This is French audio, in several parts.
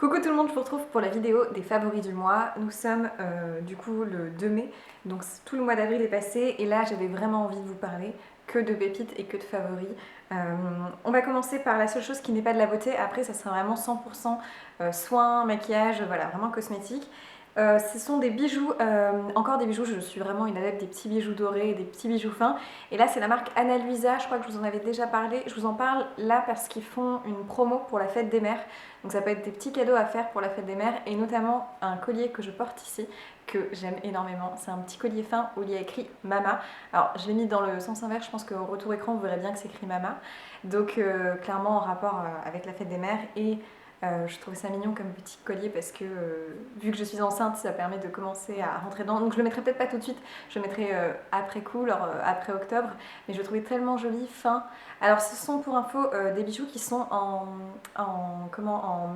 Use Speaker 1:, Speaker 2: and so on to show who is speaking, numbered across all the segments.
Speaker 1: Coucou tout le monde, je vous retrouve pour la vidéo des favoris du mois. Nous sommes du coup le 2 mai, donc tout le mois d'avril est passé et là j'avais vraiment envie de vous parler que de pépites et que de favoris. On va commencer par la seule chose qui n'est pas de la beauté, après ça sera vraiment 100% soins, maquillage, voilà, vraiment cosmétique. Ce sont des bijoux, encore des bijoux, je suis vraiment une adepte des petits bijoux dorés, des petits bijoux fins. Et là c'est la marque Ana Luisa, je crois que je vous en avais déjà parlé. Je vous en parle là parce qu'ils font une promo pour la fête des mères. Donc ça peut être des petits cadeaux à faire pour la fête des mères et notamment un collier que je porte ici, que j'aime énormément. C'est un petit collier fin où il y a écrit Mama. Alors je l'ai mis dans le sens inverse, je pense qu'au retour écran vous verrez bien que c'est écrit Mama. Donc clairement en rapport avec la fête des mères et je trouve ça mignon comme petit collier parce que vu que je suis enceinte, ça permet de commencer à rentrer dedans. Donc je le mettrai peut-être pas tout de suite, je le mettrai après coup, après octobre, mais je le trouvais tellement joli, fin. Alors ce sont pour info des bijoux qui sont en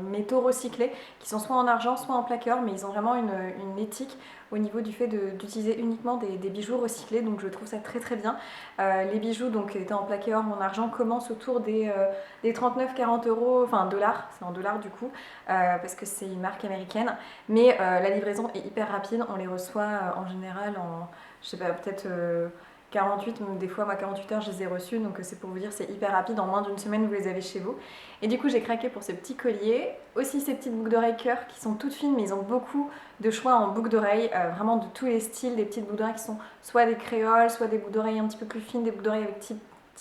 Speaker 1: métaux recyclés, qui sont soit en argent, soit en plaqueur, mais ils ont vraiment une éthique au niveau du fait d'utiliser uniquement des bijoux recyclés, donc je trouve ça très très bien. Les bijoux donc étant en plaqueur ou en argent commencent autour des 39-40 euros, enfin dollars, c'est en dollars du coup, parce que c'est une marque américaine, mais la livraison est hyper rapide, on les reçoit en général en, je sais pas, peut-être 48, des fois moi 48 heures je les ai reçus, donc c'est pour vous dire c'est hyper rapide, en moins d'une semaine vous les avez chez vous. Et du coup j'ai craqué pour ce petit collier, aussi ces petites boucles d'oreilles cœur qui sont toutes fines mais ils ont beaucoup de choix en boucles d'oreilles, vraiment de tous les styles, des petites boucles d'oreilles qui sont soit des créoles, soit des boucles d'oreilles un petit peu plus fines, des boucles d'oreilles avec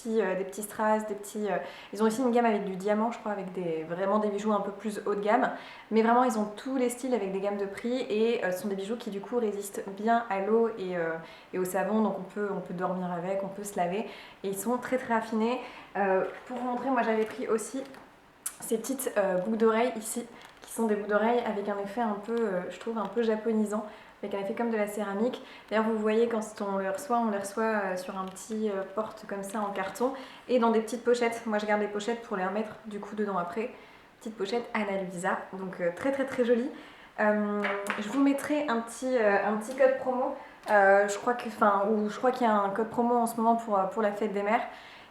Speaker 1: des petits strass, des petits... Ils ont aussi une gamme avec du diamant, je crois, avec vraiment des bijoux un peu plus haut de gamme. Mais vraiment, ils ont tous les styles avec des gammes de prix et ce sont des bijoux qui, du coup, résistent bien à l'eau et au savon. Donc, on peut dormir avec, on peut se laver. Et ils sont très, très affinés. Pour vous montrer, moi, j'avais pris aussi ces petites boucles d'oreilles ici, qui sont des boucles d'oreilles avec un effet un peu, je trouve, un peu japonisant, avec un effet comme de la céramique. D'ailleurs vous voyez quand on les reçoit sur un petit porte comme ça en carton et dans des petites pochettes. Moi je garde des pochettes pour les remettre du coup dedans après. Petite pochette Ana Luisa, donc très très très jolie. Je vous mettrai un petit code promo. Je crois qu'il y a un code promo en ce moment pour la fête des mères.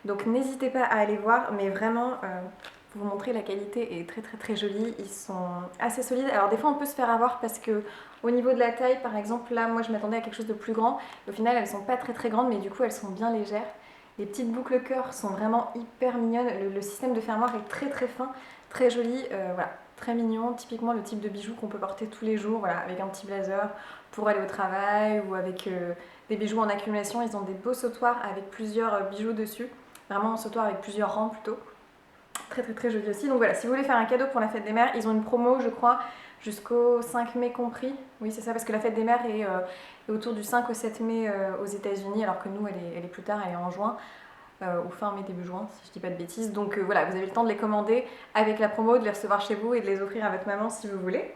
Speaker 1: Donc n'hésitez pas à aller voir, mais vraiment pour vous montrer, la qualité est très très très jolie, ils sont assez solides. Alors des fois on peut se faire avoir parce que au niveau de la taille par exemple, là moi je m'attendais à quelque chose de plus grand, au final elles sont pas très très grandes mais du coup elles sont bien légères. Les petites boucles cœur sont vraiment hyper mignonnes, le système de fermoir est très très fin, très joli, voilà, très mignon, typiquement le type de bijoux qu'on peut porter tous les jours, voilà, avec un petit blazer pour aller au travail ou avec des bijoux en accumulation. Ils ont des beaux sautoirs avec plusieurs bijoux dessus, vraiment un sautoir avec plusieurs rangs plutôt. Très très très joli aussi. Donc voilà, si vous voulez faire un cadeau pour la fête des mères, ils ont une promo je crois jusqu'au 5 mai compris. Oui c'est ça, parce que la fête des mères est autour du 5 au 7 mai aux États-Unis, alors que nous elle est plus tard, elle est en juin. Ou fin mai début juin si je dis pas de bêtises. Donc voilà, vous avez le temps de les commander avec la promo, de les recevoir chez vous et de les offrir à votre maman si vous voulez.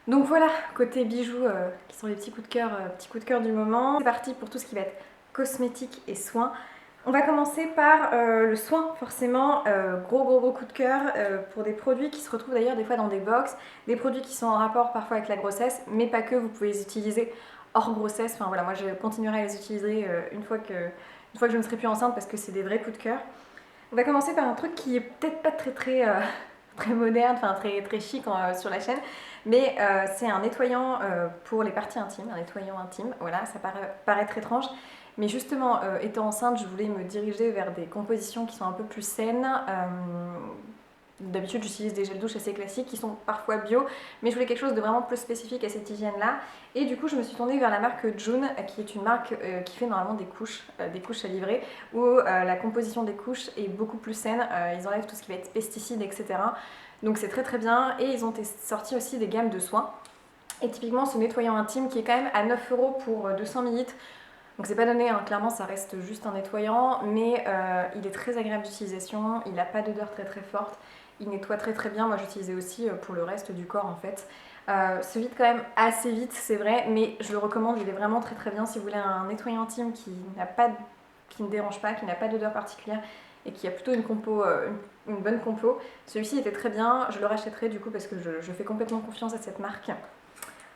Speaker 1: Donc voilà, côté bijoux qui sont les petits coups de cœur du moment. C'est parti pour tout ce qui va être cosmétique et soins. On va commencer par le soin, forcément, gros coup de cœur pour des produits qui se retrouvent d'ailleurs des fois dans des box, des produits qui sont en rapport parfois avec la grossesse, mais pas que, vous pouvez les utiliser hors grossesse. Enfin voilà, moi je continuerai à les utiliser une fois que je ne serai plus enceinte parce que c'est des vrais coups de cœur. On va commencer par un truc qui est peut-être pas très moderne, enfin très chic sur la chaîne, mais c'est un nettoyant pour les parties intimes, un nettoyant intime, voilà, ça paraît très étrange. Mais justement, étant enceinte, je voulais me diriger vers des compositions qui sont un peu plus saines. D'habitude, j'utilise des gels douche assez classiques qui sont parfois bio, mais je voulais quelque chose de vraiment plus spécifique à cette hygiène-là. Et du coup, je me suis tournée vers la marque June, qui est une marque qui fait normalement des couches à livrer, où la composition des couches est beaucoup plus saine. Ils enlèvent tout ce qui va être pesticides, etc. Donc c'est très très bien. Et ils ont sorti aussi des gammes de soins. Et typiquement, ce nettoyant intime qui est quand même à 9 € pour 200 ml. Donc c'est pas donné, hein, clairement ça reste juste un nettoyant, mais il est très agréable d'utilisation, il n'a pas d'odeur très très forte, il nettoie très très bien. Moi j'utilisais aussi pour le reste du corps en fait. Se vide quand même assez vite, c'est vrai, mais je le recommande, il est vraiment très très bien si vous voulez un nettoyant intime qui ne dérange pas, qui n'a pas d'odeur particulière et qui a plutôt une bonne compo. Celui-ci était très bien, je le rachèterai du coup parce que je fais complètement confiance à cette marque.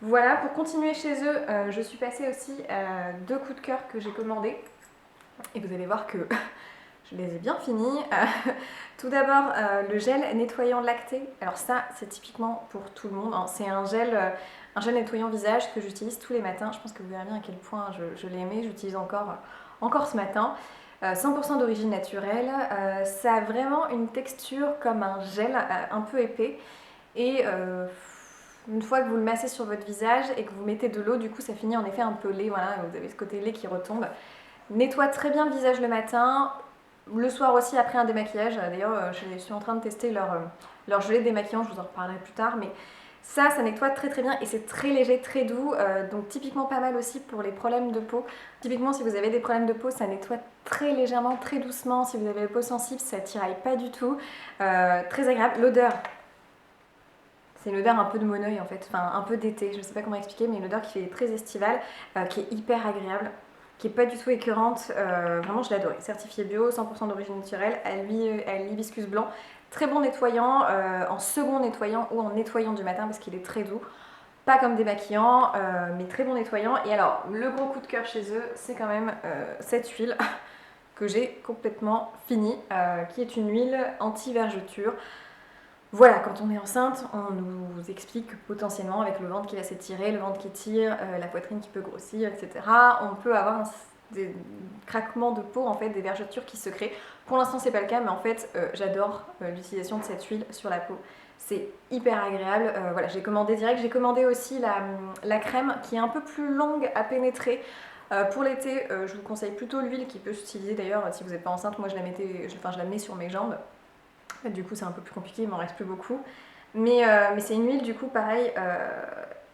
Speaker 1: Voilà, pour continuer chez eux, je suis passée aussi à 2 coups de cœur que j'ai commandés. Et vous allez voir que je les ai bien finis. Tout d'abord, le gel nettoyant lacté. Alors ça, c'est typiquement pour tout le monde, hein. C'est un gel nettoyant visage que j'utilise tous les matins. Je pense que vous verrez bien à quel point je l'ai aimé. J'utilise encore ce matin. 100% d'origine naturelle. Ça a vraiment une texture comme un gel un peu épais. Et une fois que vous le massez sur votre visage et que vous mettez de l'eau, du coup ça finit en effet un peu lait. Voilà, vous avez ce côté lait qui retombe. Nettoie très bien le visage le matin. Le soir aussi après un démaquillage. D'ailleurs, je suis en train de tester leur gelée démaquillant, je vous en reparlerai plus tard. Mais ça nettoie très très bien et c'est très léger, très doux. Donc typiquement pas mal aussi pour les problèmes de peau. Typiquement si vous avez des problèmes de peau, ça nettoie très légèrement, très doucement. Si vous avez la peau sensible, ça tiraille pas du tout. Très agréable. L'odeur. C'est une odeur un peu de Moneuil en fait, enfin un peu d'été, je ne sais pas comment expliquer, mais une odeur qui fait très estivale, qui est hyper agréable, qui est pas du tout écœurante, vraiment je l'ai adorée. Certifié bio, 100% d'origine naturelle, à l'hibiscus blanc, très bon nettoyant, en second nettoyant ou en nettoyant du matin parce qu'il est très doux. Pas comme démaquillant, mais très bon nettoyant. Et alors, le gros coup de cœur chez eux, c'est quand même cette huile que j'ai complètement finie, qui est une huile anti-vergeture. Voilà, quand on est enceinte, on nous explique que potentiellement avec le ventre qui va s'étirer, le ventre qui tire, la poitrine qui peut grossir, etc., on peut avoir des craquements de peau, en fait, des vergetures qui se créent. Pour l'instant, c'est pas le cas, mais en fait, j'adore l'utilisation de cette huile sur la peau. C'est hyper agréable. Voilà, j'ai commandé direct. J'ai commandé aussi la crème qui est un peu plus longue à pénétrer. Pour l'été, je vous conseille plutôt l'huile qui peut s'utiliser d'ailleurs si vous n'êtes pas enceinte. Moi, je la mets sur mes jambes. Du coup, c'est un peu plus compliqué, il m'en reste plus beaucoup. Mais c'est une huile, du coup, pareil,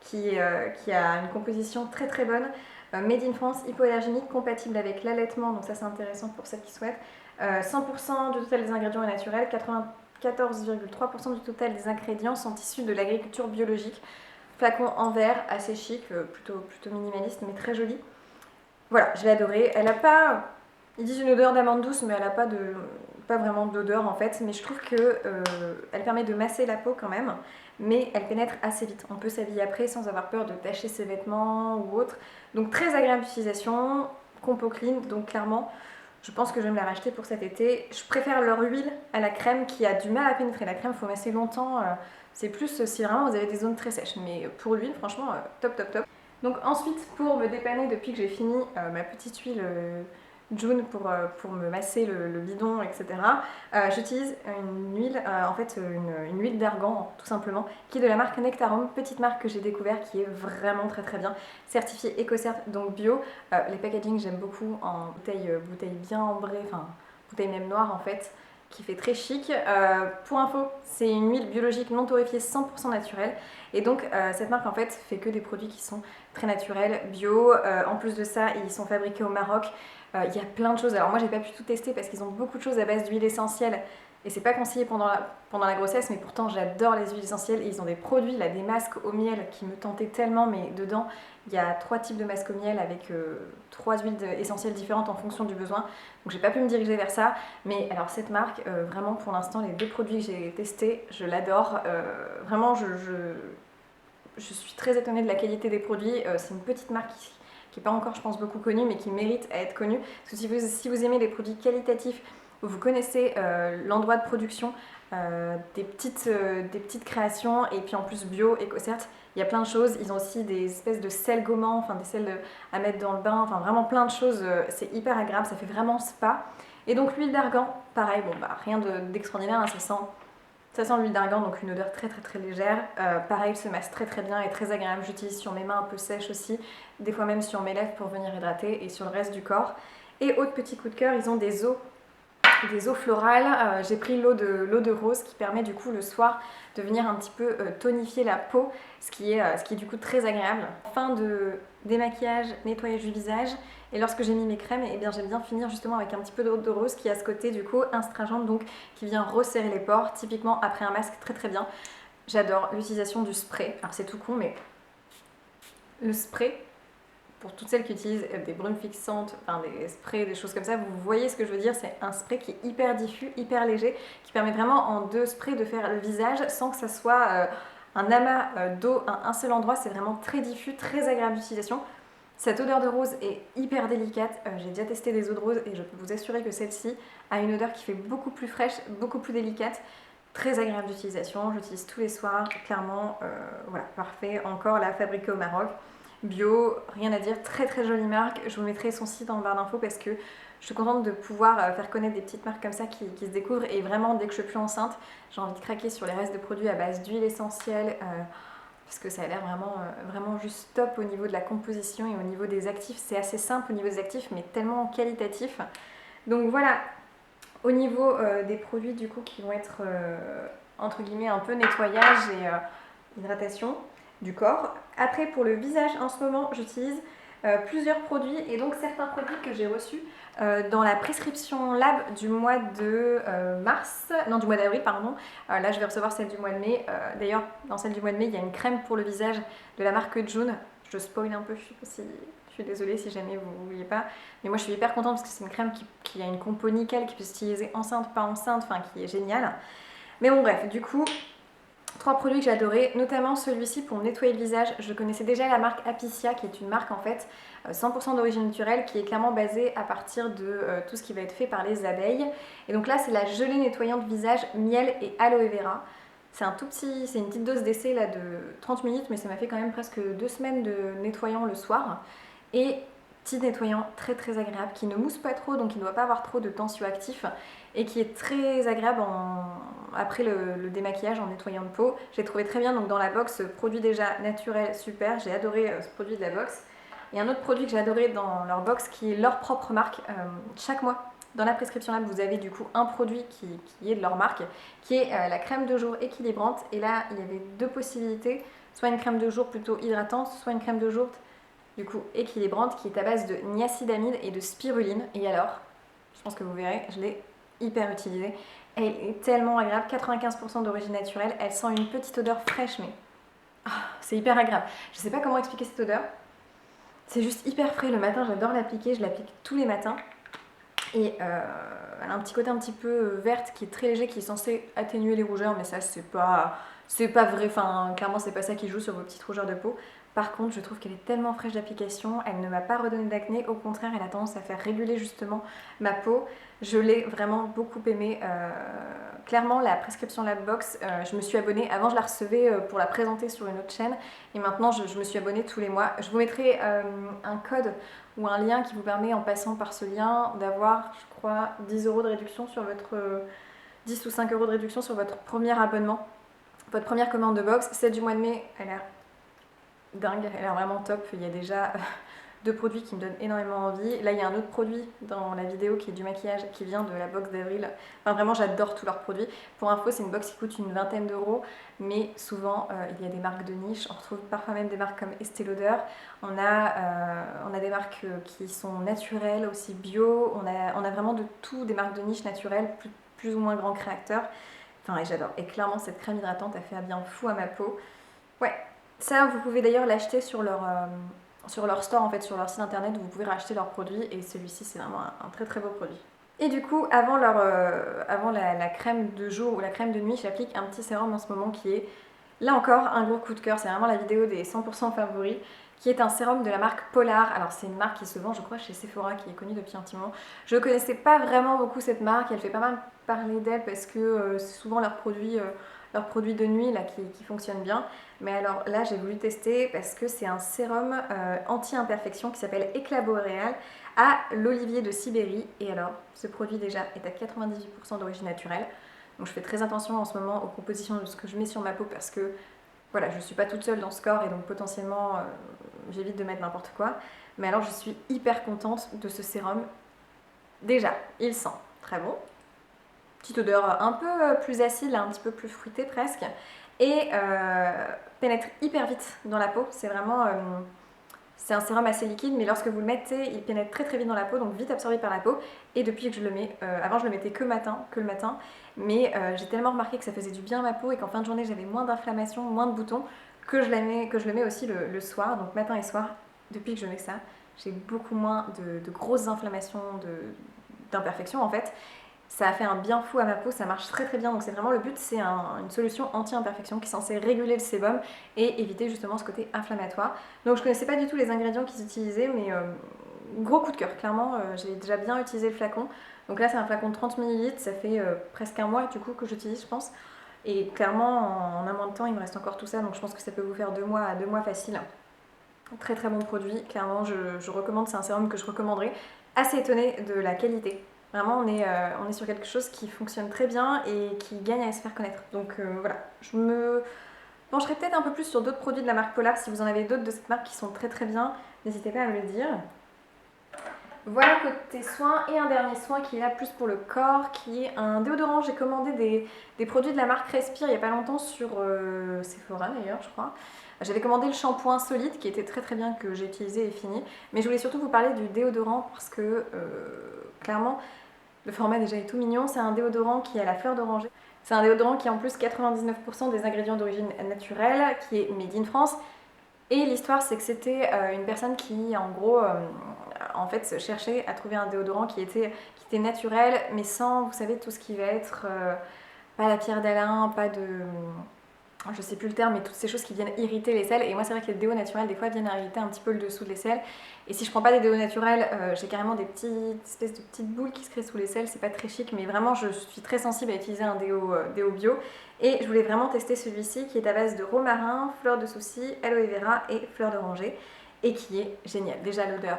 Speaker 1: qui a une composition très très bonne. Made in France, hypoallergénique, compatible avec l'allaitement, donc ça c'est intéressant pour celles qui souhaitent. 100% du total des ingrédients est naturel, 94,3% du total des ingrédients sont issus de l'agriculture biologique. Flacon en verre, assez chic, plutôt minimaliste, mais très joli. Voilà, je l'ai adorée. Elle a pas... Ils disent une odeur d'amande douce, mais elle n'a pas vraiment d'odeur en fait. Mais je trouve que elle permet de masser la peau quand même, mais elle pénètre assez vite. On peut s'habiller après sans avoir peur de tacher ses vêtements ou autre. Donc très agréable d'utilisation, compo clean, donc clairement, je pense que je vais me la racheter pour cet été. Je préfère leur huile à la crème qui a du mal à pénétrer. La crème, il faut masser longtemps. C'est plus si vraiment vous avez des zones très sèches. Mais pour l'huile, franchement, top, top, top. Donc ensuite, pour me dépanner depuis que j'ai fini ma petite huile June pour me masser le bidon, etc. J'utilise une huile, en fait une huile d'argan tout simplement, qui est de la marque Nectarum, petite marque que j'ai découvert qui est vraiment très très bien, certifiée EcoCert, donc bio. Les packaging j'aime beaucoup en bouteille bien ambrée, enfin bouteille même noire en fait, qui fait très chic. Pour info, c'est une huile biologique non torréfiée 100% naturelle et donc cette marque en fait fait que des produits qui sont très naturels, bio. En plus de ça, ils sont fabriqués au Maroc. Il y a plein de choses. Alors moi j'ai pas pu tout tester parce qu'ils ont beaucoup de choses à base d'huile essentielle et c'est pas conseillé pendant la grossesse, mais pourtant j'adore les huiles essentielles et ils ont des produits, là, des masques au miel qui me tentaient tellement, mais dedans il y a 3 types de masques au miel avec 3 huiles essentielles différentes en fonction du besoin. Donc j'ai pas pu me diriger vers ça, mais alors cette marque, vraiment pour l'instant les 2 produits que j'ai testés, je l'adore. Vraiment je suis très étonnée de la qualité des produits. C'est une petite marque qui n'est pas encore, je pense, beaucoup connue, mais qui mérite à être connue. Parce que si vous aimez les produits qualitatifs, vous connaissez l'endroit de production, des petites créations, et puis en plus bio, EcoCert, il y a plein de choses. Ils ont aussi des espèces de sels gommants, enfin des sels à mettre dans le bain, enfin vraiment plein de choses. C'est hyper agréable, ça fait vraiment spa. Et donc l'huile d'argan, pareil, bon bah rien d'extraordinaire, hein, ça sent l'huile d'argan, donc une odeur très très très légère. Pareil, il se masse très très bien et très agréable. J'utilise sur mes mains un peu sèches aussi, des fois même sur mes lèvres pour venir hydrater et sur le reste du corps. Et autre petit coup de cœur, ils ont des eaux florales. J'ai pris l'eau de rose qui permet du coup le soir de venir un petit peu tonifier la peau, ce qui est du coup très agréable. Fin de démaquillage, nettoyage du visage. Et lorsque j'ai mis mes crèmes, eh bien j'aime bien finir justement avec un petit peu d'eau de rose qui a ce côté du coup astringent, donc qui vient resserrer les pores, typiquement après un masque très très bien. J'adore l'utilisation du spray. Alors c'est tout con, mais le spray, pour toutes celles qui utilisent des brumes fixantes, enfin des sprays, des choses comme ça, vous voyez ce que je veux dire, c'est un spray qui est hyper diffus, hyper léger, qui permet vraiment en 2 sprays de faire le visage sans que ça soit un amas d'eau à un seul endroit. C'est vraiment très diffus, très agréable d'utilisation. Cette odeur de rose est hyper délicate, j'ai déjà testé des eaux de rose et je peux vous assurer que celle-ci a une odeur qui fait beaucoup plus fraîche, beaucoup plus délicate, très agréable d'utilisation, j'utilise tous les soirs, clairement, voilà, parfait, encore la fabriquée au Maroc, bio, rien à dire, très très jolie marque, je vous mettrai son site en barre d'infos parce que je suis contente de pouvoir faire connaître des petites marques comme ça qui se découvrent et vraiment dès que je suis plus enceinte, j'ai envie de craquer sur les restes de produits à base d'huile essentielle, parce que ça a l'air vraiment juste top au niveau de la composition et au niveau des actifs. C'est assez simple au niveau des actifs, mais tellement qualitatif. Donc voilà, au niveau des produits du coup qui vont être entre guillemets un peu nettoyage et hydratation du corps. Après pour le visage, en ce moment j'utilise plusieurs produits et donc certains produits que j'ai reçus dans la prescription lab du mois de du mois d'avril pardon. Là je vais recevoir celle du mois de mai. D'ailleurs dans celle du mois de mai il y a une crème pour le visage de la marque June. Je spoil un peu, je suis désolée si jamais vous ne vouliez pas. Mais moi je suis hyper contente parce que c'est une crème qui a une compo nickel, qui peut s'utiliser enceinte, pas enceinte, enfin qui est géniale. Mais bon bref, du coup, 3 produits que j'ai adorés, notamment celui-ci pour nettoyer le visage. Je connaissais déjà la marque Apicia, qui est une marque en fait 100% d'origine naturelle, qui est clairement basée à partir de tout ce qui va être fait par les abeilles. Et donc là, c'est la gelée nettoyante visage, miel et aloe vera. C'est une petite dose d'essai là de 30 minutes, mais ça m'a fait quand même presque 2 semaines de nettoyant le soir. Et petit nettoyant très très agréable, qui ne mousse pas trop, donc il ne doit pas avoir trop de tensioactifs et qui est très agréable après le démaquillage en nettoyant de peau. J'ai trouvé très bien, donc dans la box, produit déjà naturel, super, j'ai adoré ce produit de la box. Et un autre produit que j'ai adoré dans leur box qui est leur propre marque, chaque mois dans la prescription lab vous avez du coup un produit qui est de leur marque, qui est la crème de jour équilibrante. Et là il y avait 2 possibilités, soit une crème de jour plutôt hydratante, soit une crème de jour du coup équilibrante qui est à base de niacinamide et de spiruline. Et alors, je pense que vous verrez, je l'ai hyper utilisée. Elle est tellement agréable, 95% d'origine naturelle, elle sent une petite odeur fraîche mais c'est hyper agréable. Je sais pas comment expliquer cette odeur, c'est juste hyper frais le matin, j'adore l'appliquer, je l'applique tous les matins. Et elle a un petit côté un petit peu verte qui est très léger, qui est censé atténuer les rougeurs, mais ça c'est pas vrai, enfin clairement c'est pas ça qui joue sur vos petites rougeurs de peau. Par contre, je trouve qu'elle est tellement fraîche d'application, elle ne m'a pas redonné d'acné, au contraire, elle a tendance à faire réguler justement ma peau. Je l'ai vraiment beaucoup aimée. Clairement, la prescription Labbox, je me suis abonnée. Avant, je la recevais pour la présenter sur une autre chaîne. Et maintenant, je me suis abonnée tous les mois. Je vous mettrai un code ou un lien qui vous permet, en passant par ce lien, d'avoir, je crois, 10 € de réduction sur votre... 10 ou 5 € de réduction sur votre premier abonnement, votre première commande de box. Celle du mois de mai, elle a dingue, elle est vraiment top. Il y a déjà 2 produits qui me donnent énormément envie. Là, il y a un autre produit dans la vidéo qui est du maquillage qui vient de la box d'avril. Enfin, vraiment, j'adore tous leurs produits. Pour info, c'est une box qui coûte une vingtaine d'euros, mais souvent, il y a des marques de niche. On retrouve parfois même des marques comme Estée Lauder. On a des marques qui sont naturelles, aussi bio. On a vraiment de tout, des marques de niche naturelles, plus ou moins grands créateurs. Enfin, et j'adore. Et clairement, cette crème hydratante a fait un bien fou à ma peau. Ouais, ça, vous pouvez d'ailleurs l'acheter sur leur store, en fait, sur leur site internet, vous pouvez racheter leurs produits et celui-ci c'est vraiment un très très beau produit. Et du coup, avant la crème de jour ou la crème de nuit, j'applique un petit sérum en ce moment qui est, là encore, un gros coup de cœur. C'est vraiment la vidéo des 100% favoris, qui est un sérum de la marque Polar. Alors c'est une marque qui se vend, je crois, chez Sephora, qui est connue depuis un petit moment. Je ne connaissais pas vraiment beaucoup cette marque, elle fait pas mal parler d'elle parce que c'est souvent leurs produits de nuit là, qui fonctionnent bien. Mais alors là, j'ai voulu tester parce que c'est un sérum anti-imperfection qui s'appelle Éclat boréal à l'olivier de Sibérie. Et alors, ce produit déjà est à 98% d'origine naturelle. Donc je fais très attention en ce moment aux compositions de ce que je mets sur ma peau parce que voilà, je ne suis pas toute seule dans ce corps et donc potentiellement j'évite de mettre n'importe quoi. Mais alors je suis hyper contente de ce sérum. Déjà, il sent très bon. Petite odeur un peu plus acide, un petit peu plus fruitée presque. Et pénètre hyper vite dans la peau. C'est vraiment... c'est un sérum assez liquide, mais lorsque vous le mettez, il pénètre très très vite dans la peau, donc vite absorbé par la peau. Et depuis que je le mets, avant je le mettais que le matin, mais j'ai tellement remarqué que ça faisait du bien à ma peau et qu'en fin de journée j'avais moins d'inflammation, moins de boutons, que je le mets aussi le soir, donc matin et soir. Depuis que je mets ça, j'ai beaucoup moins de grosses inflammations, d'imperfections en fait. Ça a fait un bien fou à ma peau, ça marche très très bien. Donc c'est vraiment le but, c'est une solution anti-imperfection qui est censée réguler le sébum et éviter justement ce côté inflammatoire. Donc je connaissais pas du tout les ingrédients qu'ils utilisaient, mais gros coup de cœur. Clairement, j'ai déjà bien utilisé le flacon. Donc là c'est un flacon de 30 ml, ça fait presque un mois du coup que j'utilise je pense. Et clairement en un mois de temps il me reste encore tout ça, donc je pense que ça peut vous faire 2 mois facile. Très très bon produit, clairement je recommande, c'est un sérum que je recommanderais. Assez étonnée de la qualité. Vraiment on est sur quelque chose qui fonctionne très bien et qui gagne à se faire connaître. Donc voilà, je me pencherai peut-être un peu plus sur d'autres produits de la marque Polar. Si vous en avez d'autres de cette marque qui sont très très bien, n'hésitez pas à me le dire. Voilà côté soins, et un dernier soin qui est là plus pour le corps, qui est un déodorant. J'ai commandé des produits de la marque Respire il n'y a pas longtemps sur Sephora d'ailleurs je crois. J'avais commandé le shampoing solide qui était très très bien, que j'ai utilisé et fini. Mais je voulais surtout vous parler du déodorant parce que clairement le format déjà est tout mignon. C'est un déodorant qui a la fleur d'oranger. C'est un déodorant qui a en plus 99% des ingrédients d'origine naturelle, qui est made in France. Et l'histoire, c'est que c'était une personne qui, en gros, en fait, cherchait à trouver un déodorant qui était naturel, mais sans, vous savez, tout ce qui va être pas la pierre d'Alain, pas de, je sais plus le terme, mais toutes ces choses qui viennent irriter les selles. Et moi, c'est vrai que les déos naturels, des fois, viennent irriter un petit peu le dessous de l'aisselle. Et si je prends pas des déos naturels, j'ai carrément des petites espèces de petites boules qui se créent sous l'aisselle. C'est pas très chic, mais vraiment, je suis très sensible à utiliser un déo bio. Et je voulais vraiment tester celui-ci qui est à base de romarin, fleur de souci, aloe vera et fleur d'oranger. Et qui est génial. Déjà, l'odeur,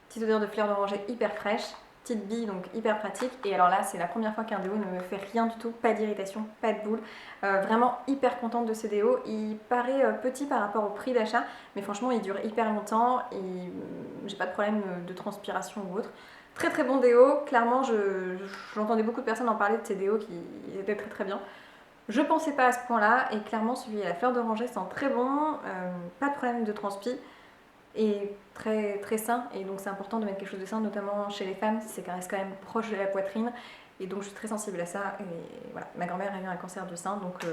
Speaker 1: petite odeur de fleur d'oranger hyper fraîche. Petite bille, donc hyper pratique. Et alors là, c'est la première fois qu'un déo ne me fait rien du tout, pas d'irritation, pas de boule. Vraiment hyper contente de ce déo. Il paraît petit par rapport au prix d'achat, mais franchement, il dure hyper longtemps et j'ai pas de problème de transpiration ou autre. Très très bon déo. Clairement, j'entendais beaucoup de personnes en parler de ces déos qui étaient très très bien. Je pensais pas à ce point-là et clairement, celui à la fleur d'oranger sent très bon. Pas de problème de transpi et très, très sain. Et donc c'est important de mettre quelque chose de sain, notamment chez les femmes, c'est qu'elle reste quand même proche de la poitrine. Et donc je suis très sensible à ça. Et voilà, ma grand-mère a eu un cancer du sein, donc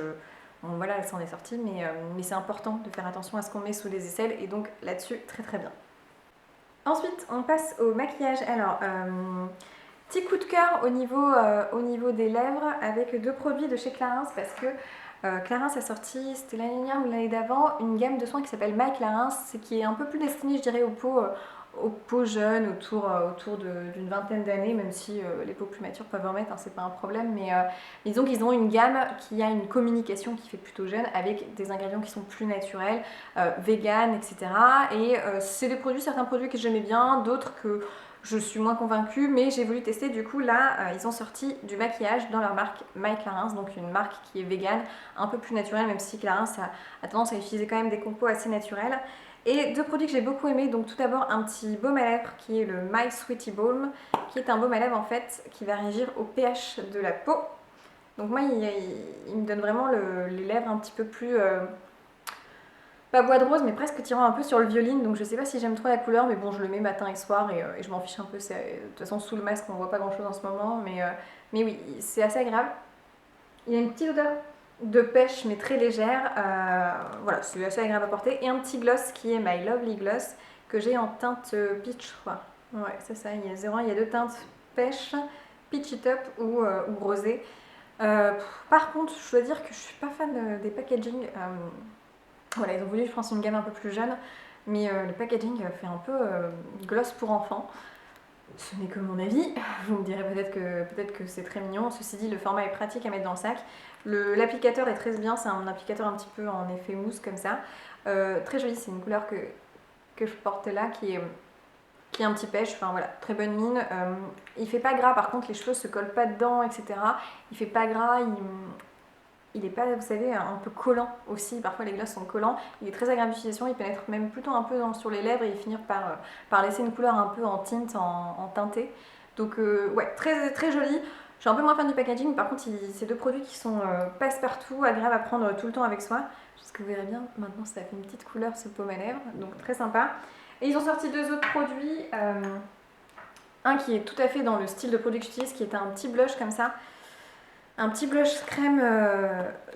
Speaker 1: bon, voilà, elle s'en est sortie. Mais c'est important de faire attention à ce qu'on met sous les aisselles. Et donc là-dessus, très très bien. Ensuite, on passe au maquillage. Alors, petit coup de cœur au niveau des lèvres avec 2 produits de chez Clarins parce que Clarins a sorti, c'était l'année dernière ou l'année d'avant, une gamme de soins qui s'appelle My Clarins, qui est un peu plus destinée, je dirais, aux peaux jeunes, autour d'une vingtaine d'années, même si les peaux plus matures peuvent en mettre, hein, c'est pas un problème, mais disons qu'ils ont une gamme qui a une communication qui fait plutôt jeune, avec des ingrédients qui sont plus naturels, vegan, etc. Et c'est des produits, certains produits que j'aimais bien, d'autres que je suis moins convaincue, mais j'ai voulu tester. Du coup, là, ils ont sorti du maquillage dans leur marque My Clarins, donc une marque qui est végane, un peu plus naturelle, même si Clarins a tendance à utiliser quand même des compos assez naturels. Et 2 produits que j'ai beaucoup aimés, donc tout d'abord un petit baume à lèvres qui est le My Sweetie Balm, qui est un baume à lèvres en fait qui va réagir au pH de la peau. Donc moi, il me donne vraiment les lèvres un petit peu plus pas bois de rose, mais presque tirant un peu sur le violine. Donc je sais pas si j'aime trop la couleur, mais bon, je le mets matin et soir et je m'en fiche un peu. De toute façon, sous le masque, on voit pas grand chose en ce moment. Mais oui, c'est assez agréable. Il y a une petite odeur de pêche, mais très légère. Voilà, c'est assez agréable à porter. Et un petit gloss qui est My Lovely Gloss, que j'ai en teinte peach, je crois. Ouais, c'est ça, il y a 01, il y a 2 teintes pêche, peachy top ou rosé. Par contre, je dois dire que je suis pas fan des packaging. Voilà, ils ont voulu, je pense, une gamme un peu plus jeune, mais le packaging fait un peu gloss pour enfants. Ce n'est que mon avis, vous me direz peut-être que c'est très mignon. Ceci dit, le format est pratique à mettre dans le sac. L'applicateur est très bien, c'est un applicateur un petit peu en effet mousse comme ça. Très joli, c'est une couleur que je porte là qui est un petit pêche, enfin voilà, très bonne mine. Il fait pas gras, par contre les cheveux se collent pas dedans, etc. Il fait pas gras, il est pas, vous savez, un peu collant aussi. Parfois les glosses sont collants. Il est très agréable d'utilisation. Il pénètre même plutôt un peu sur les lèvres et finir par laisser une couleur un peu en tint, en teinté. Donc ouais, très, très joli. Je suis un peu moins fan du packaging. Par contre, c'est 2 produits qui sont passe-partout, agréables à prendre tout le temps avec soi. Parce que vous verrez bien, maintenant ça fait une petite couleur ce paume à lèvres. Donc très sympa. Et ils ont sorti 2 autres produits. Un qui est tout à fait dans le style de produit que j'utilise, qui est un petit blush comme ça. Un petit blush crème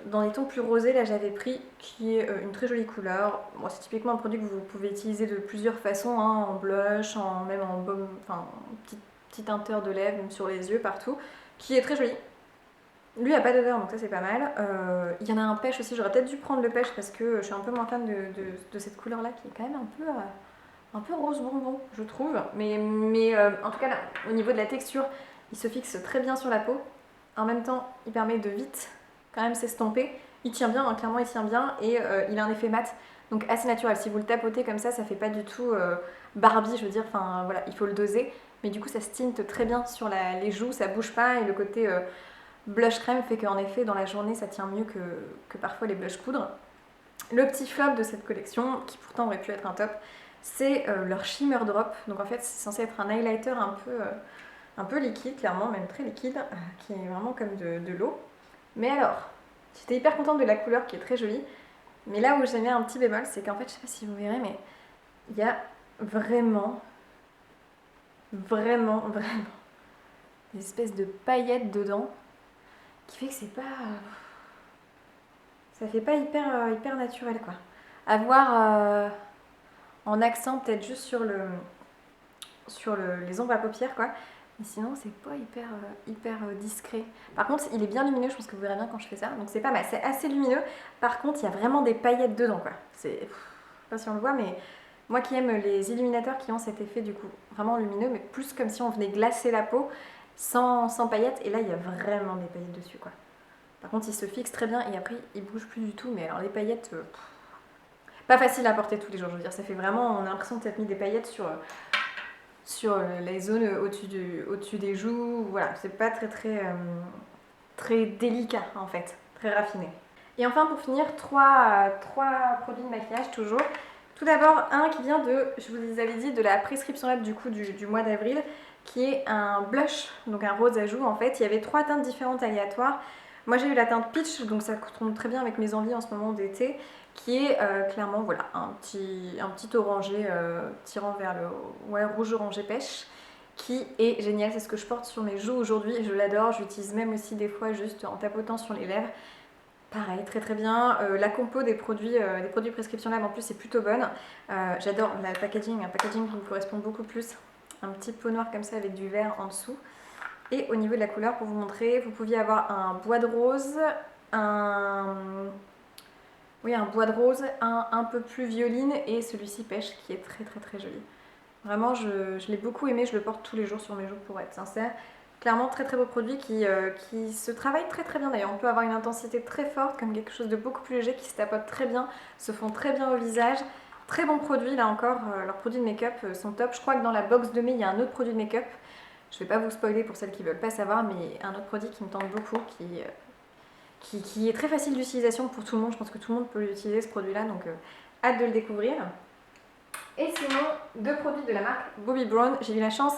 Speaker 1: dans les tons plus rosés, là j'avais pris, qui est une très jolie couleur. Bon, c'est typiquement un produit que vous pouvez utiliser de plusieurs façons, hein, en blush, même en baume, enfin petit teinteur de lèvres, même sur les yeux, partout, qui est très joli. Lui a pas d'odeur, donc ça c'est pas mal. Il y en a un pêche aussi, j'aurais peut-être dû prendre le pêche parce que je suis un peu moins fan de cette couleur-là qui est quand même un peu rose bonbon, je trouve. Mais en tout cas, là, au niveau de la texture, il se fixe très bien sur la peau. En même temps, il permet de vite quand même s'estomper. Il tient bien, hein, clairement il tient bien, et il a un effet mat, donc assez naturel. Si vous le tapotez comme ça fait pas du tout Barbie, je veux dire, enfin voilà, il faut le doser. Mais du coup, ça se tinte très bien sur les joues, ça bouge pas, et le côté blush crème fait qu'en effet, dans la journée, ça tient mieux que parfois les blush poudres. Le petit flop de cette collection, qui pourtant aurait pu être un top, c'est leur Shimmer Drop. Donc en fait, c'est censé être un highlighter un peu liquide, clairement, même très liquide, qui est vraiment comme de l'eau. Mais alors, j'étais hyper contente de la couleur qui est très jolie. Mais là où j'ai mis un petit bémol, c'est qu'en fait, je sais pas si vous verrez, mais il y a vraiment des espèces de paillettes dedans qui fait que c'est pas. Ça fait pas hyper naturel quoi. À voir en accent, peut-être juste sur les ombres à paupières quoi. Mais sinon, c'est pas hyper discret. Par contre, il est bien lumineux, je pense que vous verrez bien quand je fais ça. Donc c'est pas mal, c'est assez lumineux. Par contre, il y a vraiment des paillettes dedans quoi. Je sais pas si on le voit, mais moi qui aime les illuminateurs qui ont cet effet du coup vraiment lumineux, mais plus comme si on venait glacer la peau sans paillettes. Et là, il y a vraiment des paillettes dessus quoi. Par contre, il se fixe très bien et après, il bouge plus du tout. Mais alors, les paillettes, pas facile à porter tous les jours, je veux dire. Ça fait vraiment, on a l'impression de s'être mis des paillettes sur les zones au-dessus des joues. Voilà, c'est pas très délicat en fait, très raffiné. Et enfin, pour finir, trois produits de maquillage toujours. Tout d'abord, un qui vient je vous les avais dit, de la prescription lab du coup du mois d'avril, qui est un blush, donc un rose à joues en fait. Il y avait 3 teintes différentes aléatoires. Moi j'ai eu la teinte peach, donc ça tombe très bien avec mes envies en ce moment d'été, qui est clairement voilà, un petit orangé tirant vers le rouge orangé pêche, qui est génial. C'est ce que je porte sur mes joues aujourd'hui et je l'adore. J'utilise même aussi des fois juste en tapotant sur les lèvres. Pareil, très bien. La compo des produits Prescription Lab en plus est plutôt bonne. J'adore un packaging qui me correspond beaucoup plus. Un petit pot noir comme ça avec du vert en dessous. Et au niveau de la couleur, pour vous montrer, vous pouviez avoir un bois de rose, un bois de rose, un peu plus violine et celui-ci pêche qui est très joli. Vraiment, je l'ai beaucoup aimé, je le porte tous les jours sur mes joues pour être sincère. Clairement, très beau produit qui se travaille très bien d'ailleurs. On peut avoir une intensité très forte comme quelque chose de beaucoup plus léger qui se tapote très bien, se fond très bien au visage. Très bon produit, là encore, leurs produits de make-up sont top. Je crois que dans la box de mai, il y a un autre produit de make-up. Je vais pas vous spoiler pour celles qui veulent pas savoir, mais un autre produit qui me tente beaucoup, qui est très facile d'utilisation pour tout le monde. Je pense que tout le monde peut l'utiliser ce produit-là, donc hâte de le découvrir. Et sinon, 2 produits de la marque Bobbi Brown. J'ai eu la chance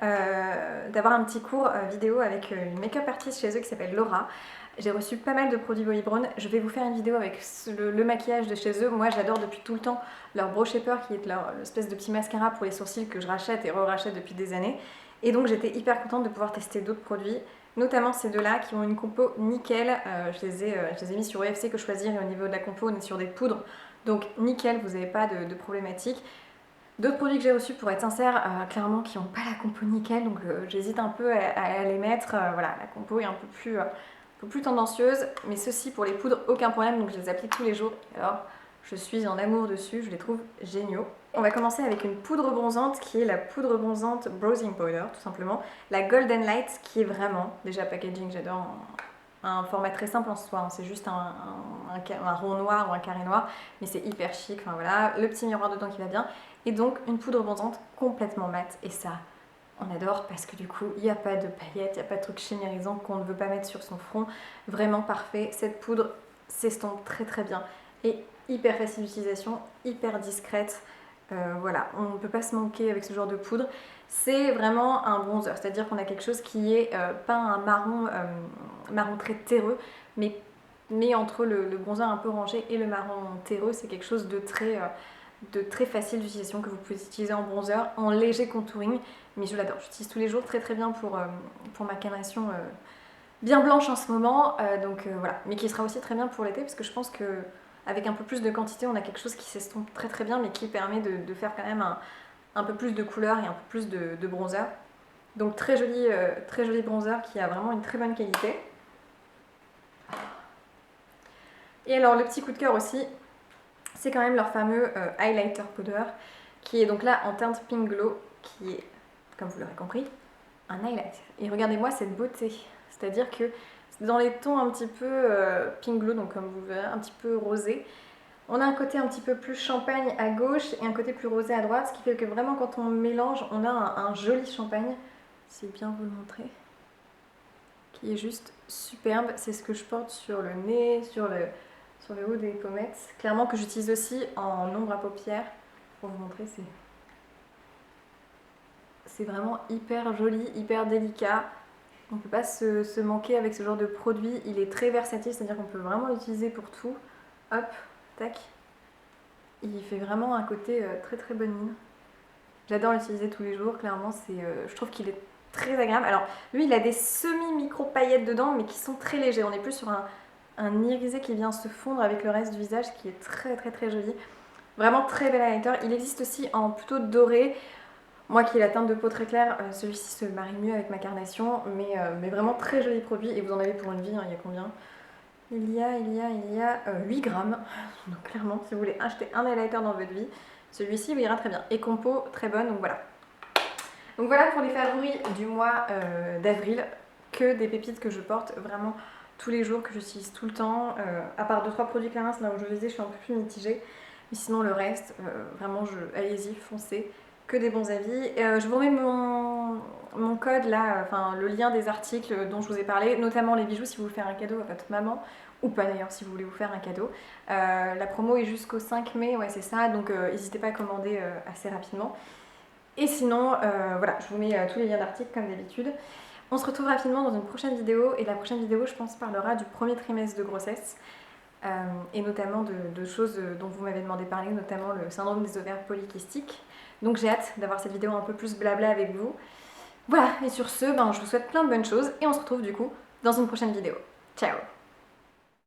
Speaker 1: d'avoir un petit cours vidéo avec une make-up artiste chez eux qui s'appelle Laura. J'ai reçu pas mal de produits Bobbi Brown. Je vais vous faire une vidéo avec le maquillage de chez eux. Moi, j'adore depuis tout le temps leur Brow Shaper, qui est leur espèce de petit mascara pour les sourcils que je rachète et re-rachète depuis des années. Et donc, j'étais hyper contente de pouvoir tester d'autres produits, notamment ces deux-là qui ont une compo nickel. Je les ai mis sur EFC que choisir, et au niveau de la compo, on est sur des poudres. Donc, nickel, vous n'avez pas de problématique. D'autres produits que j'ai reçus, pour être sincère, clairement qui n'ont pas la compo nickel, donc j'hésite un peu à les mettre. Voilà, la compo est un peu plus tendancieuse, mais ceux-ci pour les poudres, aucun problème, donc je les applique tous les jours. Alors, je suis en amour dessus, je les trouve géniaux. On va commencer avec une poudre bronzante qui est la poudre bronzante Browsing Powder, tout simplement. La Golden Light, qui est vraiment, déjà packaging, j'adore, un format très simple en soi, hein. C'est juste un rond noir ou un carré noir, mais c'est hyper chic, enfin voilà, le petit miroir dedans qui va bien. Et donc une poudre bronzante complètement mate, et ça, on adore parce que du coup, il n'y a pas de paillettes, il n'y a pas de trucs chimérisants qu'on ne veut pas mettre sur son front. Vraiment parfait, cette poudre s'estompe très bien et hyper facile d'utilisation, hyper discrète. Voilà, on ne peut pas se manquer avec ce genre de poudre. C'est vraiment un bronzer, c'est-à-dire qu'on a quelque chose qui est pas un marron très terreux, mais entre le bronzer un peu orangé et le marron terreux, c'est quelque chose de très facile d'utilisation que vous pouvez utiliser en bronzer, en léger contouring, mais je l'adore. J'utilise tous les jours, très bien pour ma carnation bien blanche en ce moment, donc voilà, mais qui sera aussi très bien pour l'été parce que je pense que avec un peu plus de quantité, on a quelque chose qui s'estompe très bien, mais qui permet de faire quand même un peu plus de couleur et un peu plus de bronzer. Donc très joli bronzer qui a vraiment une très bonne qualité. Et alors le petit coup de cœur aussi, c'est quand même leur fameux highlighter powder qui est donc là en teinte Pink Glow, qui est, comme vous l'aurez compris, un highlight. Et regardez-moi cette beauté, c'est-à-dire que dans les tons un petit peu Pink Glow, donc comme vous verrez, un petit peu rosé, on a un côté un petit peu plus champagne à gauche et un côté plus rosé à droite, ce qui fait que vraiment quand on mélange, on a un joli champagne, si bien vous le montrer, qui est juste superbe. C'est ce que je porte sur le nez, sur le haut des pommettes. Clairement que j'utilise aussi en ombre à paupières. Pour vous montrer, c'est vraiment hyper joli, hyper délicat. On ne peut pas se manquer avec ce genre de produit. Il est très versatile, c'est-à-dire qu'on peut vraiment l'utiliser pour tout. Hop, tac. Il fait vraiment un côté très très bonne mine. J'adore l'utiliser tous les jours, clairement. Je trouve qu'il est très agréable. Alors, lui, il a des semi-micro paillettes dedans, mais qui sont très légers. On est plus sur un irisé qui vient se fondre avec le reste du visage, qui est très très très joli. Vraiment très bel highlighter. Il existe aussi en plutôt doré. Moi qui ai la teinte de peau très claire, celui-ci se marie mieux avec ma carnation, mais vraiment très joli produit. Et vous en avez pour une vie, hein, il y a combien? Il y a 8 grammes. Donc clairement, si vous voulez acheter un highlighter dans votre vie, celui-ci vous ira très bien. Et compo très bonne, donc voilà. Donc voilà pour les favoris du mois d'avril. Que des pépites que je porte vraiment tous les jours, que j'utilise tout le temps. À part 2-3 produits Clarins, là où je les ai, je suis un peu plus mitigée. Mais sinon le reste, vraiment, allez-y, foncez. Que des bons avis. Je vous remets mon code là, enfin le lien des articles dont je vous ai parlé, notamment les bijoux si vous voulez faire un cadeau à votre maman, ou pas d'ailleurs si vous voulez vous faire un cadeau. La promo est jusqu'au 5 mai, ouais c'est ça, donc n'hésitez pas à commander assez rapidement. Et sinon, voilà, je vous mets tous les liens d'articles comme d'habitude. On se retrouve rapidement dans une prochaine vidéo, et la prochaine vidéo je pense parlera du premier trimestre de grossesse. Et notamment de choses dont vous m'avez demandé de parler, notamment le syndrome des ovaires polykystiques. Donc j'ai hâte d'avoir cette vidéo un peu plus blabla avec vous. Voilà, et sur ce, je vous souhaite plein de bonnes choses et on se retrouve du coup dans une prochaine vidéo. Ciao!